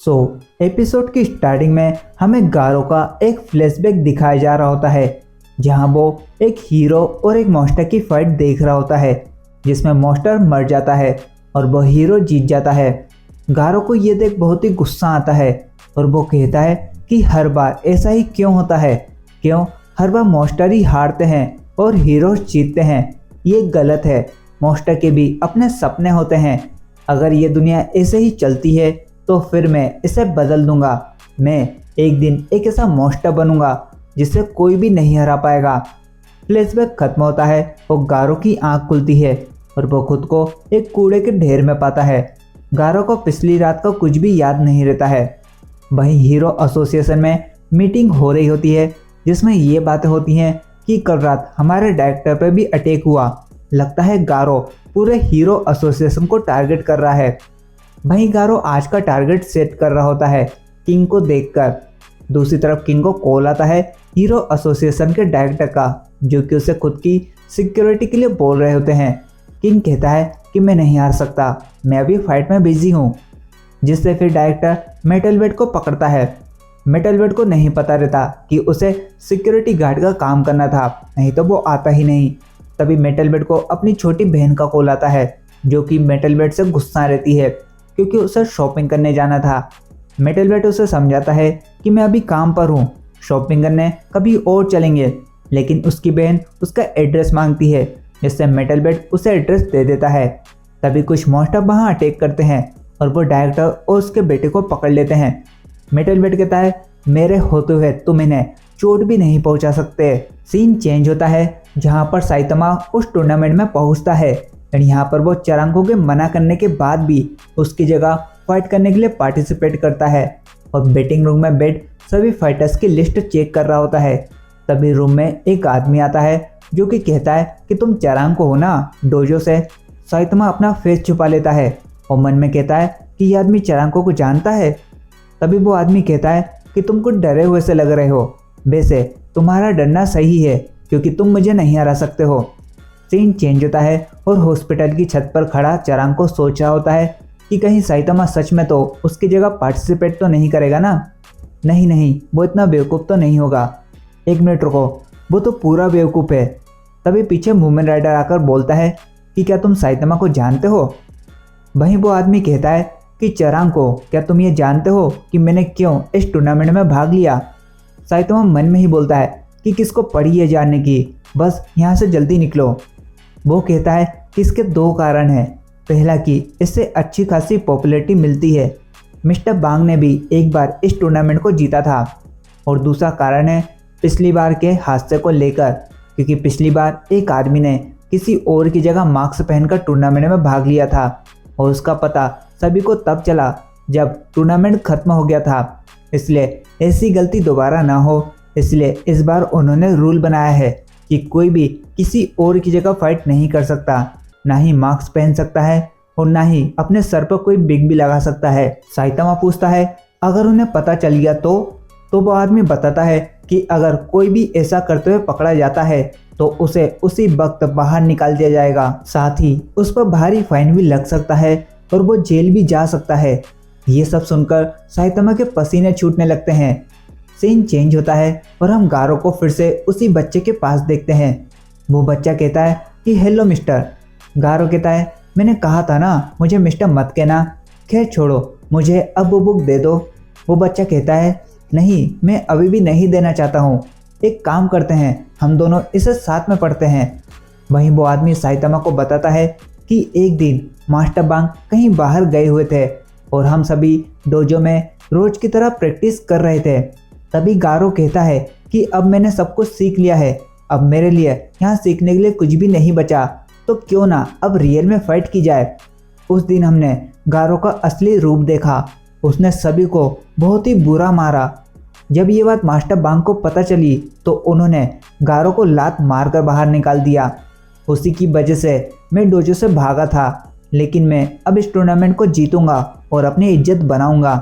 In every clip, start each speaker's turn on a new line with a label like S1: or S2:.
S1: सो episode की starting में हमें गारो का एक फ्लैशबैक दिखाया जा रहा होता है, जहां वो एक हीरो और एक मॉन्स्टर की फाइट देख रहा होता है, जिसमें मॉन्स्टर मर जाता है और वो हीरो जीत जाता है। गारो को ये देख बहुत ही गुस्सा आता है और वो कहता है कि हर बार ऐसा ही क्यों होता है, क्यों हर बार मॉन्स्टर ही हारते हैं और हीरो जीतते हैं। ये गलत है, मॉन्स्टर के भी अपने सपने होते हैं। अगर ये दुनिया ऐसे ही चलती है तो फिर मैं इसे बदल दूंगा। मैं एक दिन एक ऐसा मॉन्स्टर बनूंगा जिसे कोई भी नहीं हरा पाएगा। फ्लैशबैक खत्म होता है और गारो की आंख खुलती है और वो खुद को एक कूड़े के ढेर में पाता है। गारो को पिछली रात का कुछ भी याद नहीं रहता है। वहीं हीरो एसोसिएशन में मीटिंग हो रही होती है, जिसमें ये बातें होती हैं कि कल रात हमारे डायरेक्टर पर भी अटैक हुआ। लगता है गारो पूरे हीरो एसोसिएशन को टारगेट कर रहा है। वहीं गारो आज का टारगेट सेट कर रहा होता है किंग को देखकर। दूसरी तरफ किंग को कॉल आता है हीरो एसोसिएशन के डायरेक्टर का, जो कि उसे खुद की सिक्योरिटी के लिए बोल रहे होते हैं। किंग कहता है कि मैं नहीं हार सकता, मैं अभी फाइट में बिजी हूँ। जिससे फिर डायरेक्टर मेटल बेड को पकड़ता है। मेटल बेड को नहीं पता रहता कि उसे सिक्योरिटी गार्ड का काम करना था, नहीं तो वो आता ही नहीं। तभी मेटल बेड को अपनी छोटी बहन का कॉल आता है, जो कि मेटल बेड से गुस्सा रहती है क्योंकि उसे शॉपिंग करने जाना था। मेटल बेड उसे समझाता है कि मैं अभी काम पर हूँ, शॉपिंग करने कभी और चलेंगे। लेकिन उसकी बहन उसका एड्रेस मांगती है, जिससे मेटल बेड उसे एड्रेस दे देता है। तभी कुछ मॉन्स्टर वहाँ अटैक करते हैं और वो डायरेक्टर और उसके बेटे को पकड़ लेते हैं। मेटल बेड कहता है मेरे होते हुए तुम इन्हें चोट भी नहीं पहुंचा सकते। सीन चेंज होता है जहां पर साइतमा उस टूर्नामेंट में पहुंचता है और यहाँ पर वो चरांको के मना करने के बाद भी उसकी जगह फाइट करने के लिए पार्टिसिपेट करता है और वेटिंग रूम में बैठ सभी फाइटर्स की लिस्ट चेक कर रहा होता है। तभी रूम में एक आदमी आता है जो कि कहता है कि तुम चरांको हो ना, डोजो से। साइतमा अपना फेस छुपा लेता है और मन में कहता है कि यह आदमी चरांको को जानता है। तभी वो आदमी कहता है कि तुम कुछ डरे हुए से लग रहे हो, वैसे तुम्हारा डरना सही है क्योंकि तुम मुझे नहीं हरा सकते हो। सीन चेंज होता है और हॉस्पिटल की छत पर खड़ा चरांको सोच रहा होता है कि कहीं साइतमा सच में तो उसकी जगह पार्टिसिपेट तो नहीं करेगा ना। नहीं, वो इतना बेवकूफ़ तो नहीं होगा। एक मिनट रुको, वो तो पूरा बेवकूफ़ है। तभी पीछे मूवमेंट राइडर आकर बोलता है कि क्या तुम साइतमा को जानते हो। वहीं वो आदमी कहता है कि चरांको, क्या तुम ये जानते हो कि मैंने क्यों इस टूर्नामेंट में भाग लिया। साइतमा मन में ही बोलता है कि किसको पड़ी है जानने की, बस यहाँ से जल्दी निकलो। वो कहता है कि इसके दो कारण हैं। पहला कि इससे अच्छी खासी पॉपुलैरिटी मिलती है, मिस्टर बांग ने भी एक बार इस टूर्नामेंट को जीता था। और दूसरा कारण है पिछली बार के हादसे को लेकर, क्योंकि पिछली बार एक आदमी ने किसी और की जगह मास्क पहनकर टूर्नामेंट में भाग लिया था और उसका पता सभी को तब चला जब टूर्नामेंट खत्म हो गया था। इसलिए ऐसी गलती दोबारा ना हो, इसलिए इस बार उन्होंने रूल बनाया है कि कोई भी किसी और की जगह फाइट नहीं कर सकता, ना ही मास्क पहन सकता है और ना ही अपने सर पर कोई बिग भी लगा सकता है। साइतमा पूछता है अगर उन्हें पता चल गया तो वो आदमी बताता है कि अगर कोई भी ऐसा करते हुए पकड़ा जाता है तो उसे उसी वक्त बाहर निकाल दिया जाएगा, साथ ही उस पर भारी फाइन भी लग सकता है और वो जेल भी जा सकता है। ये सब सुनकर साइतमा के पसीने छूटने लगते हैं। सीन चेंज होता है और हम गारो को फिर से उसी बच्चे के पास देखते हैं। वो बच्चा कहता है कि हेलो मिस्टर। गारो कहता है मैंने कहा था ना मुझे मिस्टर मत कहना। खैर छोड़ो, मुझे अब वो बुक दे दो। वो बच्चा कहता है नहीं, मैं अभी भी नहीं देना चाहता हूँ। एक काम करते हैं, हम दोनों इसे साथ में पढ़ते हैं। वहीं वो आदमी साइतमा को बताता है कि एक दिन मास्टर बांग कहीं बाहर गए हुए थे और हम सभी डोजो में रोज की तरह प्रैक्टिस कर रहे थे। तभी गारो कहता है कि अब मैंने सब कुछ सीख लिया है, अब मेरे लिए यहाँ सीखने के लिए कुछ भी नहीं बचा, तो क्यों ना अब रियल में फाइट की जाए। उस दिन हमने गारो का असली रूप देखा, उसने सभी को बहुत ही बुरा मारा। जब ये बात मास्टर बांग को पता चली तो उन्होंने गारो को लात मारकर बाहर निकाल दिया। उसी की वजह से मैं डोजो से भागा था, लेकिन मैं अब इस टूर्नामेंट को जीतूंगा और अपनी इज्जत बनाऊंगा।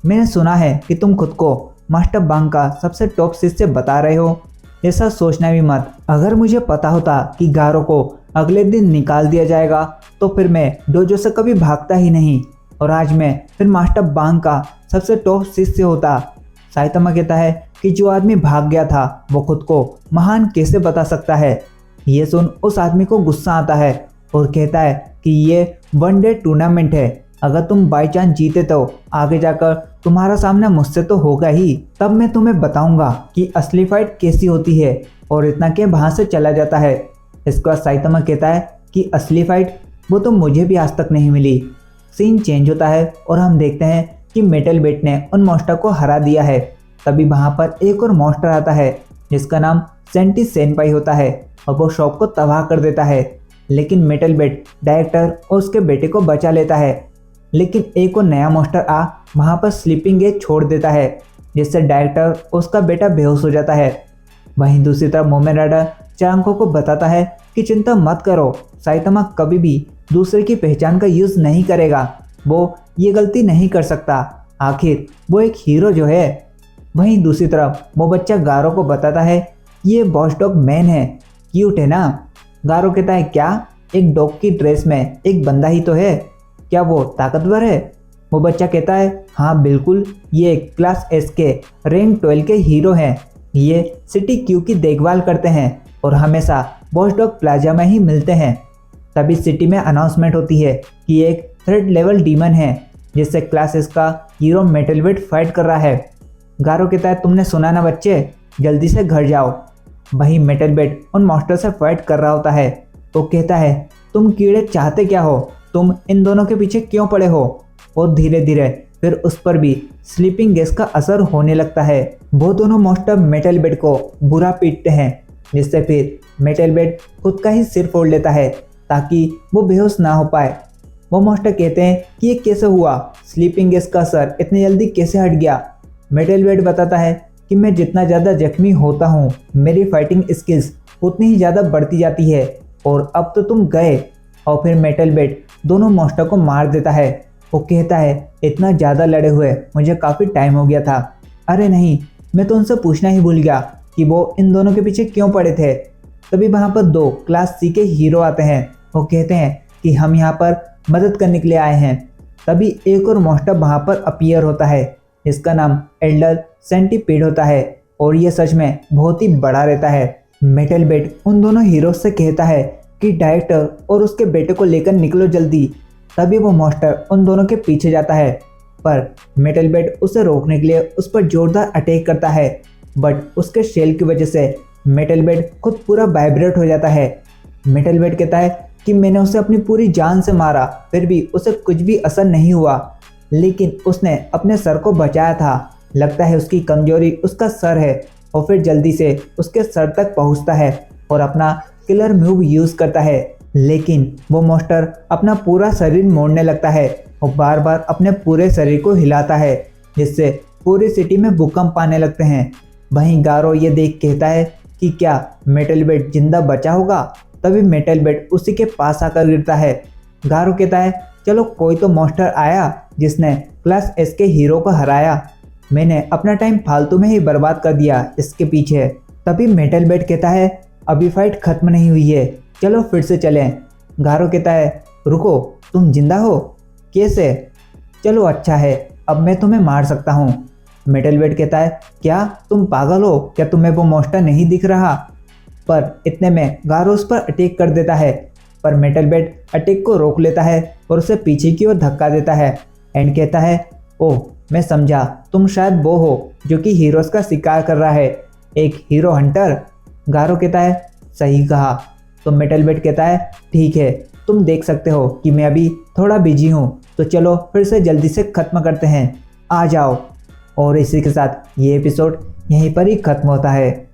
S1: मैंने सुना है कि तुम खुद को मास्टर बांग का सबसे टॉप शिष्य बता रहे हो, ऐसा सोचना भी मत। अगर मुझे पता होता कि गारो को अगले दिन निकाल दिया जाएगा तो फिर मैं डोजो से कभी भागता ही नहीं। और आज मैं फिर मास्टर बांग का सबसे टॉप शिष्य होता। साइतामा कहता है कि जो आदमी भाग गया था वो खुद को महान कैसे बता सकता है। ये सुन उस आदमी को गुस्सा आता है और कहता है कि ये वनडे टूर्नामेंट है, अगर तुम बाई चांस जीते तो आगे जाकर तुम्हारा सामना मुझसे तो होगा ही, तब मैं तुम्हें बताऊंगा कि असली फाइट कैसी होती है। और इतना के वहां से चला जाता है। इसके बाद साइतामा कहता है कि असली फाइट वो तो मुझे भी आज तक नहीं मिली। सीन चेंज होता है और हम देखते हैं कि मेटल बेट ने उन मॉन्स्टर को हरा दिया है। तभी वहां पर एक और मॉन्स्टर आता है जिसका नाम सेंटी सेनपाई होता है और वो शॉप को तबाह कर देता है। लेकिन मेटल बेट डायरेक्टर और उसके बेटे को बचा लेता है। लेकिन एक और नया मॉन्स्टर आ वहां पर स्लीपिंग गेज छोड़ देता है जिससे डायरेक्टर और उसका बेटा बेहोश हो जाता है। वहीं दूसरी तरफ मोमेन राइडर चांको को बताता है कि चिंता मत करो, साइतामा कभी भी दूसरे की पहचान का यूज़ नहीं करेगा, वो ये गलती नहीं कर सकता, आखिर वो एक हीरो जो है। वहीं दूसरी तरफ वो बच्चा गारो को बताता है ये वॉच डॉग मैन है, क्यूट है ना। गारो कहता है क्या, एक डॉग की ड्रेस में एक बंदा ही तो है, क्या वो ताकतवर है? वो बच्चा कहता है हाँ बिल्कुल, ये क्लास एस के रैंक 12 के हीरो हैं, ये सिटी क्यू की देखभाल करते हैं और हमेशा वॉच डॉग प्लाजा में ही मिलते हैं। तभी सिटी में अनाउंसमेंट होती है कि एक 3rd लेवल डीमन है जिससे क्लास एस का हीरो मेटल बेट फाइट कर रहा है। गारो कहता है तुमने सुना ना बच्चे, जल्दी से घर जाओ। वहीं मेटल बेट उन मॉन्स्टर से फाइट कर रहा होता है। वो कहता है तुम कीड़े चाहते क्या हो, तुम इन दोनों के पीछे क्यों पड़े हो? और धीरे धीरे फिर उस पर भी स्लीपिंग गैस का असर होने लगता है। वो दोनों मॉन्स्टर मेटल बेट को बुरा पीटते हैं जिससे फिर मेटल बेट खुद का ही सिर फोड़ लेता है ताकि वो बेहोश ना हो पाए। वो मॉन्स्टर कहते हैं कि ये कैसे हुआ, स्लीपिंग गैस का असर इतनी जल्दी कैसे हट गया। मेटल बेट बताता है कि मैं जितना ज़्यादा जख्मी होता हूँ मेरी फाइटिंग स्किल्स उतनी ही ज़्यादा बढ़ती जाती है और अब तो तुम गए। और फिर मेटल बेट दोनों मॉन्स्टर को मार देता है। वो कहता है इतना ज़्यादा लड़े हुए मुझे काफ़ी टाइम हो गया था। अरे नहीं, मैं तो उनसे पूछना ही भूल गया कि वो इन दोनों के पीछे क्यों पड़े थे। तभी वहाँ पर 2 क्लास सी के हीरो आते हैं। वो कहते हैं कि हम यहाँ पर मदद करने के लिए आए हैं। तभी एक और मॉन्स्टर वहाँ पर अपीयर होता है जिसका नाम एल्डर सेंटीपीड होता है और ये सच में बहुत ही बड़ा रहता है। मेटल बेट उन दोनों हीरो से कहता है कि डायरेक्टर और उसके बेटे को लेकर निकलो जल्दी। तभी वो मॉन्स्टर उन दोनों के पीछे जाता है पर मेटल बेट उसे रोकने के लिए उस पर जोरदार अटैक करता है, बट उसके शेल की वजह से मेटल बेट खुद पूरा वाइब्रेट हो जाता है। मेटल बेट कहता है कि मैंने उसे अपनी पूरी जान से मारा फिर भी उसे कुछ भी असर नहीं हुआ, लेकिन उसने अपने सर को बचाया था। लगता है उसकी कमजोरी उसका सर है। और फिर जल्दी से उसके सर तक पहुंचता है और अपना किलर मूव यूज़ करता है। लेकिन वो मॉन्स्टर अपना पूरा शरीर मोड़ने लगता है और बार बार अपने पूरे शरीर को हिलाता है जिससे पूरी सिटी में भूकंप आने लगते हैं। वहीं गारो ये देख कहता है कि क्या मेटल बेट जिंदा बचा होगा। तभी मेटल बेट उसी के पास आकर गिरता है। गारो कहता है चलो कोई तो मॉन्स्टर आया जिसने क्लास एस के हीरो को हराया, मैंने अपना टाइम फालतू में ही बर्बाद कर दिया इसके पीछे। तभी मेटल बेट कहता है अभी फाइट खत्म नहीं हुई है, चलो फिर से चलें। गारो कहता है रुको, तुम जिंदा हो? कैसे? चलो अच्छा है, अब मैं तुम्हें मार सकता हूँ। मेटल बेट कहता है क्या तुम पागल हो, क्या तुम्हें वो मॉन्स्टर नहीं दिख रहा? पर इतने में गारो उस पर अटैक कर देता है पर मेटल बेट अटैक को रोक लेता है और उसे पीछे की ओर धक्का देता है एंड कहता है ओह मैं समझा, तुम शायद वो हो जो कि हीरोज का शिकार कर रहा है, एक हीरो हंटर। गारो कहता है सही कहा। तो मेटल बेट कहता है ठीक है, तुम देख सकते हो कि मैं अभी थोड़ा बिजी हूँ, तो चलो फिर से जल्दी से ख़त्म करते हैं, आ जाओ। और इसी के साथ ये एपिसोड यहीं पर ही ख़त्म होता है।